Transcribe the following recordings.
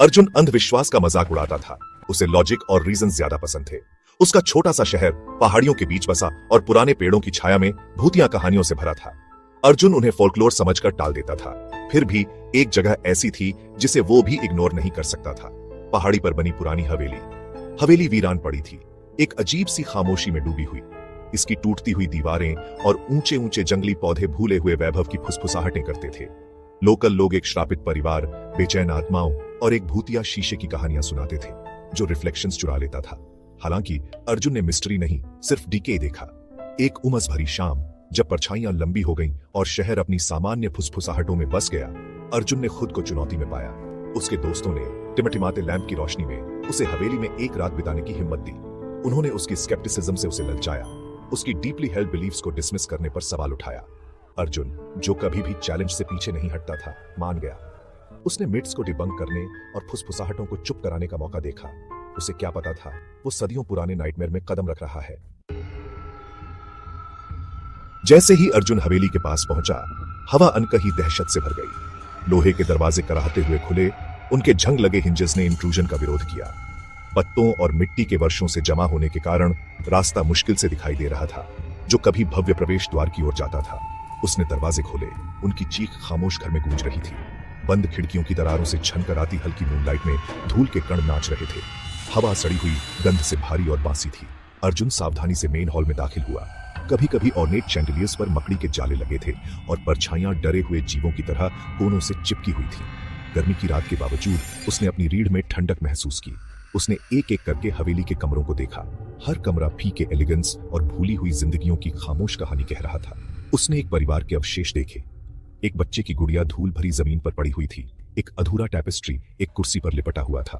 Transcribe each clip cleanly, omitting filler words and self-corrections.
अर्जुन अंधविश्वास का मजाक उड़ाता था। उसे लॉजिक और रीजन ज्यादा पसंद थे। उसका छोटा सा शहर पहाड़ियों के बीच बसा और पुराने पेड़ों की छाया में भूतिया कहानियों से भरा था। अर्जुन उन्हें फोल्कलोर समझकर टाल देता था। फिर भी एक जगह ऐसी थी जिसे वो भी इग्नोर नहीं कर सकता था। पहाड़ी पर बनी पुरानी हवेली वीरान पड़ी थी, एक अजीब सी खामोशी में डूबी हुई। इसकी टूटती हुई दीवारें और ऊंचे ऊंचे जंगली पौधे भूले हुए वैभव की फुसफुसाहटें करते थे। लोकल लोग एक श्रापित परिवार, बेचैन आत्माओं और एक भूतिया शीशे की कहानियां सुनाते थे जो रिफ्लेक्शंस चुरा लेता था। हालांकि अर्जुन ने मिस्ट्री नहीं, सिर्फ डीके देखा। एक उमस भरी शाम जब परछाइयां लंबी हो गईं और शहर अपनी सामान्य फुसफुसाहटों में बस गया, अर्जुन ने खुद को चुनौती में पाया। उसके दोस्तों ने टिमटिमाते लैंप की रोशनी में उसे हवेली में एक रात बिताने की हिम्मत दी। उन्होंने उसकी स्केप्टिसिज्म से उसे ललचाया, उसकी डीपली हेल्ड बिलीफ्स को डिसमिस करने पर सवाल उठाया। अर्जुन, जो कभी भी चैलेंज से पीछे नहीं हटता था, मान गया। उसने मिट्स को डिबंक करने और फुसफुसाहटों को चुप कराने का मौका देखा। उसे क्या पता था, वो सदियों पुराने नाइटमेयर में कदम रख रहा है। जैसे ही अर्जुन हवेली के पास पहुंचा, हवा अनकही दहशत से भर गई। लोहे के दरवाजे कराहते हुए खुले, उनके झंग लगे हिंजेस ने इंट्रूजन का विरोध किया। पत्तों और मिट्टी के वर्षों से जमा होने के कारण रास्ता मुश्किल से दिखाई दे रहा था, जो कभी भव्य प्रवेश द्वार की ओर जाता था। उसने दरवाजे खोले, उनकी चीख खामोश घर में गूंज रही थी। बंद खिड़कियों की दरारों से छनकर आती हल्की मूनलाइट में धूल के कण नाच रहे थे। हवा सड़ी हुई गंध से भारी और बासी थी। अर्जुन सावधानी से मेन हॉल में दाखिल हुआ। कभी कभी ऑर्नेट चैंडिलियर्स पर मकड़ी के जाले लगे थे और परछाइयां डरे हुए जीवों की तरह कोनों से चिपकी हुई थी। गर्मी की रात के बावजूद उसने अपनी रीढ़ में ठंडक महसूस की। उसने एक एक करके हवेली के कमरों को देखा। हर कमरा फीके एलिगेंस और भूली हुई जिंदगियों की खामोश कहानी कह रहा था। उसने एक परिवार के अवशेष देखे। एक बच्चे की गुड़िया धूल भरी जमीन पर पड़ी हुई थी। एक अधूरा टैपेस्ट्री एक कुर्सी पर लिपटा हुआ था।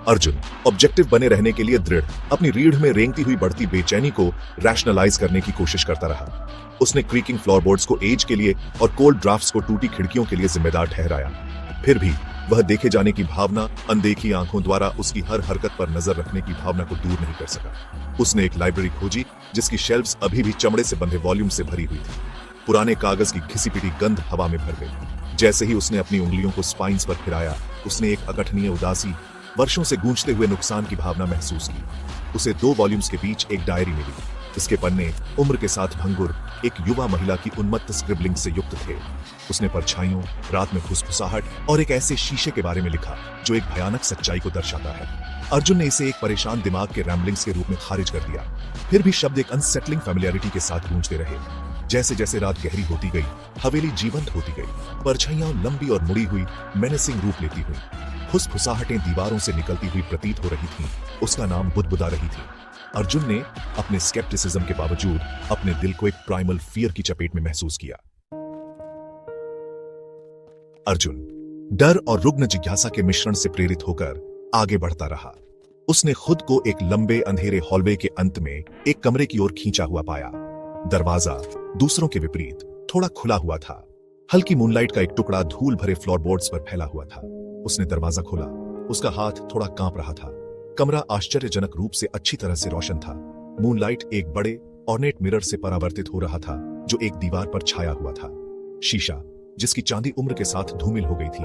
अर्जुन ऑब्जेक्टिव बने रहने के लिए दृढ़, अपनी रीढ़ में रेंगती हुई बढ़ती बेचैनी को रैशनलाइज करने की कोशिश करता रहा। उसने क्रीकिंग फ्लोरबोर्ड्स को एज के लिए और कोल्ड ड्राफ्ट्स को टूटी खिड़कियों के लिए जिम्मेदार ठहराया। फिर भी वह देखे जाने की भावना अनदेखी आंखों द्वारा उसकी हर हरकत पर नजर रखने की भावना को दूर नहीं कर सका। उसने एक लाइब्रेरी खोजी जिसकी शेल्फ्स अभी भी चमड़े से बंधे वॉल्यूम से भरी हुई थी। पुराने कागज की घिसी पिटी गंध हवा में भर गई। जैसे ही उसने अपनी उंगलियों को स्पाइन्स पर फिराया, उसने एक अकठनीय उदासी, वर्षों से गूंजते हुए नुकसान की भावना महसूस की। उसे 2 वॉल्यूम्स के बीच एक डायरी मिली। इसके पन्ने उम्र के साथ भंगुर एक युवा महिला की उन्मत्त स्क्रिबलिंग से युक्त थे। उसने परछाइयों, रात में फुसफुसाहट और एक ऐसे शीशे के बारे में लिखा जो एक भयानक सच्चाई को दर्शाता है। अर्जुन ने इसे एक परेशान दिमाग के रैम्बलिंग्स के रूप में खारिज कर दिया। फिर भी शब्द एक अनसेटलिंग फैमिलियरिटी के साथ गूंजते रहे। जैसे जैसे रात गहरी होती गई, हवेली जीवंत होती गई। परछाइयां लंबी और मुड़ी हुई मेनेसिंग रूप लेती हुई। फुसफुसाहटें दीवारों से निकलती हुई प्रतीत हो रही थीं। उसका नाम बुदबुदा रही थी। अर्जुन ने अपने स्केप्टिसिज्म के बावजूद अपने दिल को एक प्राइमल फियर की चपेट में महसूस किया। अर्जुन डर और रुग्ण जिज्ञासा के मिश्रण से प्रेरित होकर आगे बढ़ता रहा। उसने खुद को एक लंबे अंधेरे हॉलवे के अंत में एक कमरे की ओर खींचा हुआ पाया। दरवाजा दूसरों के विपरीत थोड़ा खुला हुआ था। हल्की मूनलाइट का एक टुकड़ा धूल भरे फ्लोरबोर्ड्स पर फैला हुआ था। उसने दरवाजा खोला। उसका हाथ थोड़ा कांप रहा था। कमरा आश्चर्यजनक रूप से अच्छी तरह से रोशन था। मूनलाइट एक बड़े ऑर्नेट मिरर से परावर्तित हो रहा था जो एक दीवार पर छाया हुआ था। शीशा जिसकी चांदी उम्र के साथ धूमिल हो गई थी,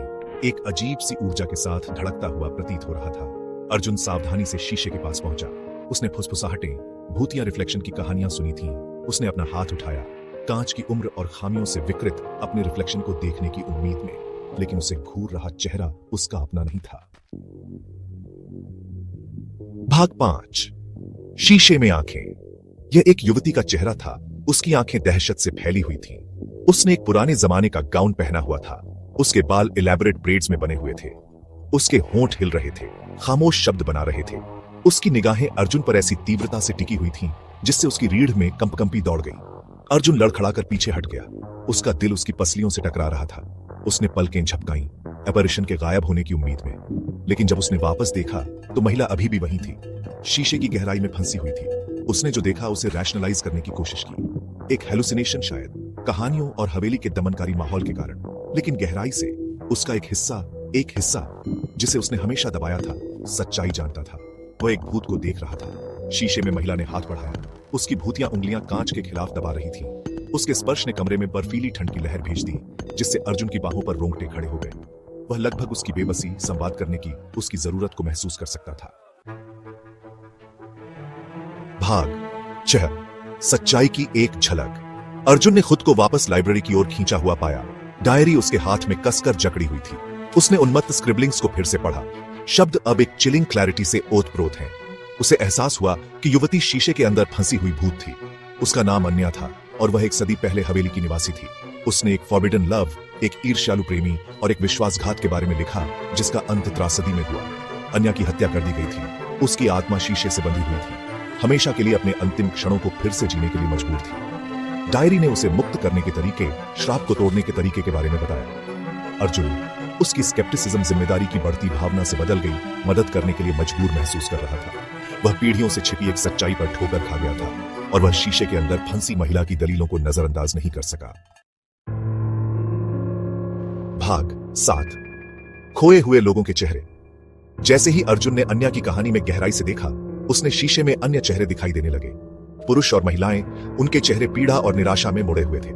एक अजीब सी ऊर्जा के साथ धड़कता हुआ प्रतीत हो रहा था। अर्जुन सावधानी से शीशे के पास पहुंचा। उसने फुसफुसाहटें, भूतिया रिफ्लेक्शन की कहानियां सुनी थीं। उसने अपना हाथ उठाया, कांच की उम्र और खामियों से विकृत अपने रिफ्लेक्शन को देखने की उम्मीद में, लेकिन उसे घूर रहा चेहरा उसका अपना नहीं था। भाग 5। शीशे में आंखें। यह एक युवती का चेहरा था। उसकी आंखें दहशत से फैली हुई थीं। उसने एक पुराने जमाने का गाउन पहना हुआ था। उसके बाल इलैबोरेट ब्रेड्स में बने हुए थे। उसके होंठ हिल रहे थे, खामोश शब्द बना रहे थे। उसकी निगाहें अर्जुन पर ऐसी तीव्रता से टिकी हुई थीं जिससे उसकी रीढ़ में कंपकंपी दौड़ गई। अर्जुन लड़खड़ाकर पीछे हट गया। उसका दिल उसकी पसलियों से टकरा रहा था। उसने पलकें झपकाईं, एपरिशन के गायब होने की उम्मीद में। लेकिन जब उसने वापस देखा तो महिला अभी भी वहीं थी, शीशे की गहराई में फंसी हुई थी। उसने जो देखा उसे रैशनलाइज करने की कोशिश की। एक हेलुसिनेशन शायद, कहानियों और हवेली के दमनकारी माहौल के कारण। लेकिन गहराई से उसका एक हिस्सा जिसे उसने हमेशा दबाया था, सच्चाई जानता था। वह एक भूत को देख रहा था। शीशे में महिला ने हाथ बढ़ाया। उसकी भूतिया उंगलियां कांच के खिलाफ दबा रही थीं। उसके स्पर्श ने कमरे में बर्फीली ठंड की लहर भेज दी, जिससे अर्जुन की बाहों पर रोंगटे खड़े हो गए। वह लगभग उसकी बेबसी, संवाद करने की उसकी जरूरत को महसूस कर सकता था। भाग 6 सच्चाई की एक झलक। अर्जुन ने खुद को वापस लाइब्रेरी की ओर खींचा हुआ पाया। डायरी उसके हाथ में कसकर जकड़ी हुई थी। उसने उन्मत्त स्क्रिबलिंग्स को फिर से पढ़ा। शब्द अब एक चिलिंग क्लैरिटी से ओतप्रोत हैं। उसे एहसास हुआ कि युवती शीशे के अंदर फंसी हुई भूत थी। उसका नाम अन्या था और वह एक सदी पहले हवेली की निवासी थी। उसने एक फॉरबिडन लव, एक ईर्ष्यालु प्रेमी और एक विश्वासघात के बारे में लिखा जिसका अंत त्रासदी में हुआ। अन्या की हत्या कर दी गई थी। उसकी आत्मा शीशे से बंधी हुई थी, हमेशा के लिए अपने अंतिम क्षणों को फिर से जीने के लिए मजबूर थी। डायरी ने उसे मुक्त करने के तरीके, श्राप को तोड़ने के तरीके के बारे में बताया। अर्जुन, उसकी स्केप्टिसिज्म जिम्मेदारी की बढ़ती भावना से बदल गई, मदद करने के लिए मजबूर महसूस कर रहा था। वह पीढ़ियों से छिपी एक सच्चाई पर ठोकर खा गया था और वह शीशे के अंदर फंसी महिला की दलीलों को नजरअंदाज नहीं कर सका। भाग 7 खोए हुए लोगों के चेहरे। जैसे ही अर्जुन ने अन्या की कहानी में गहराई से देखा, उसने शीशे में अन्य चेहरे दिखाई देने लगे। पुरुष और महिलाएं, उनके चेहरे पीड़ा और निराशा में मुड़े हुए थे।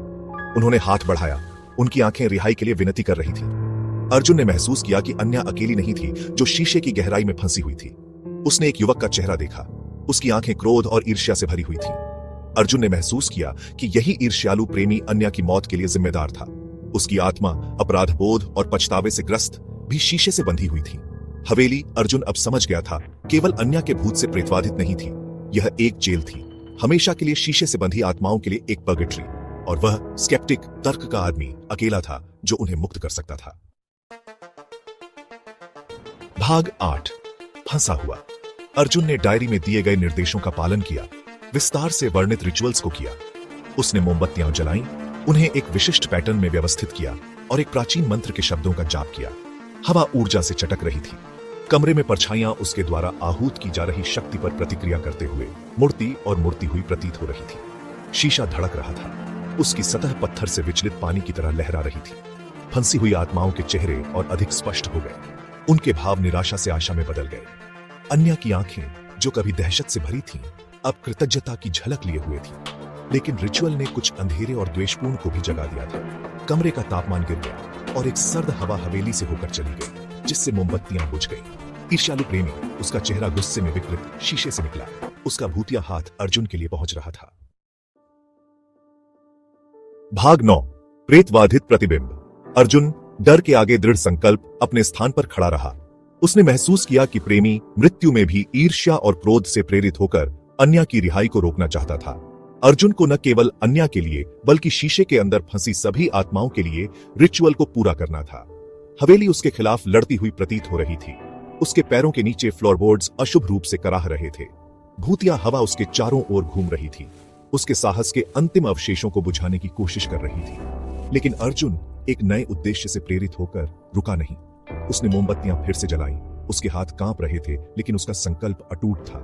उन्होंने हाथ बढ़ाया, उनकी आंखें रिहाई के लिए विनती कर रही थी। अर्जुन ने महसूस किया कि अन्या अकेली नहीं थी जो शीशे की गहराई में फंसी हुई थी। उसने एक युवक का चेहरा देखा। उसकी आंखें क्रोध और ईर्ष्या से भरी हुई थी। अर्जुन ने महसूस किया कि यही ईर्ष्यालु प्रेमी अन्या की मौत के लिए जिम्मेदार था। उसकी आत्मा अपराध बोध और पछतावे से ग्रस्त भी शीशे से बंधी हुई थी। हवेली, अर्जुन अब समझ गया था, केवल अन्या के भूत से प्रेतवाधित नहीं थी। यह एक जेल थी, हमेशा के लिए शीशे से बंधी आत्माओं के लिए एक पर्गेटरी। और वह स्केप्टिक, तर्क का आदमी अकेला था जो उन्हें मुक्त कर सकता था। भाग 8 फंसा हुआ। अर्जुन ने डायरी में दिए गए निर्देशों का पालन किया, विस्तार से वर्णित रिचुअल्स को किया। उसने मोमबत्तियां जलाईं, उन्हें एक विशिष्ट पैटर्न में व्यवस्थित किया और एक प्राचीन मंत्र के शब्दों का जाप किया। हवा ऊर्जा से चटक रही थी। कमरे में परछाइयां उसके द्वारा आहूत की जा रही शक्ति पर प्रतिक्रिया करते हुए मुड़ती और मुड़ती हुई प्रतीत हो रही थी। शीशा धड़क रहा था। उसकी सतह पत्थर से विचलित पानी की तरह लहरा रही थी। फंसी हुई आत्माओं के चेहरे और अधिक स्पष्ट हो गए। उनके भाव निराशा से आशा में बदल गए। अन्या की आंखें, जो कभी दहशत से भरी थीं, अब कृतज्ञता की झलक लिए हुए थी। लेकिन रिचुअल ने कुछ अंधेरे और द्वेषपूर्ण को भी जगा दिया था। कमरे का तापमान गिर गया और एक सर्द हवा हवेली से होकर चली गई, जिससे मोमबत्तियां बुझ गईं। ईर्ष्यालु प्रेमी, उसका चेहरा गुस्से में विकृत, शीशे से निकला। उसका भूतिया हाथ अर्जुन के लिए पहुंच रहा था। भाग 9 प्रेतवाधित प्रतिबिंब। अर्जुन डर के आगे दृढ़ संकल्प अपने स्थान पर खड़ा रहा। उसने महसूस किया कि प्रेमी मृत्यु में भी ईर्ष्या और क्रोध से प्रेरित होकर अन्या की रिहाई को रोकना चाहता था। अर्जुन को न केवल अन्या के लिए बल्कि शीशे के अंदर फंसी सभी आत्माओं के लिए रिचुअल को पूरा करना था। हवेली उसके खिलाफ लड़ती हुई प्रतीत हो रही थी। उसके पैरों के नीचे फ्लोरबोर्ड्स अशुभ रूप से कराह रहे थे। भूतिया हवा उसके चारों ओर घूम रही थी, उसके साहस के अंतिम अवशेषों को बुझाने की कोशिश कर रही थी। लेकिन अर्जुन एक नए उद्देश्य से प्रेरित होकर रुका नहीं। उसने मोमबत्तियां फिर से जलाईं। उसके हाथ कांप रहे थे, लेकिन उसका संकल्प अटूट था।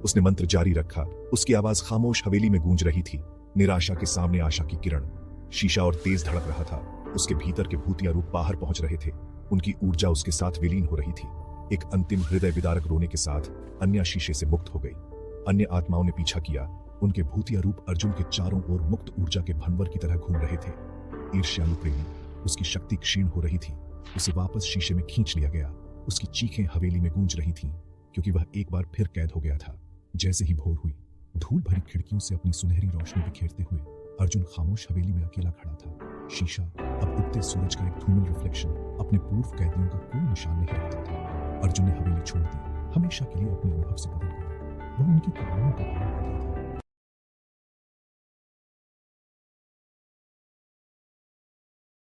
उसने मंत्र जारी रखा। उसकी आवाज खामोश हवेली में गूंज रही थी। निराशा के सामने आशा की किरण। शीशा और तेज धड़क रहा था। उसके भीतर के भूतिया रूप बाहर पहुंच रहे थे। उनकी ऊर्जा उसके साथ विलीन हो रही थी। एक अंतिम हृदय विदारक रोने के साथ अन्या शीशे से मुक्त हो गई। अन्य आत्माओं ने पीछा किया। उनके भूतिया रूप अर्जुन के चारों ओर मुक्त ऊर्जा के भंवर की तरह घूम रहे थे। ईर्ष्यालु प्रेमी, उसकी शक्ति क्षीण हो रही थी। उसे वापस शीशे में खींच लिया गया। उसकी चीखें हवेली में गूंज रही थीं, क्योंकि वह एक बार फिर कैद हो गया था। जैसे ही भोर हुई, धूल भरी खिड़कियों से अपनी सुनहरी रोशनी बिखेरते हुए अर्जुन खामोश हवेली में अकेला खड़ा था। शीशा अब उगते सूरज का एक धूमिल रिफ्लेक्शन अपने पूर्व कैदियों का कोई निशान नहीं रखता था। अर्जुन ने हवेली छोड़ दी, हमेशा के लिए अपने अनुभव से बदल गया। वह उनकी कहानियों का पालन कर रहा था,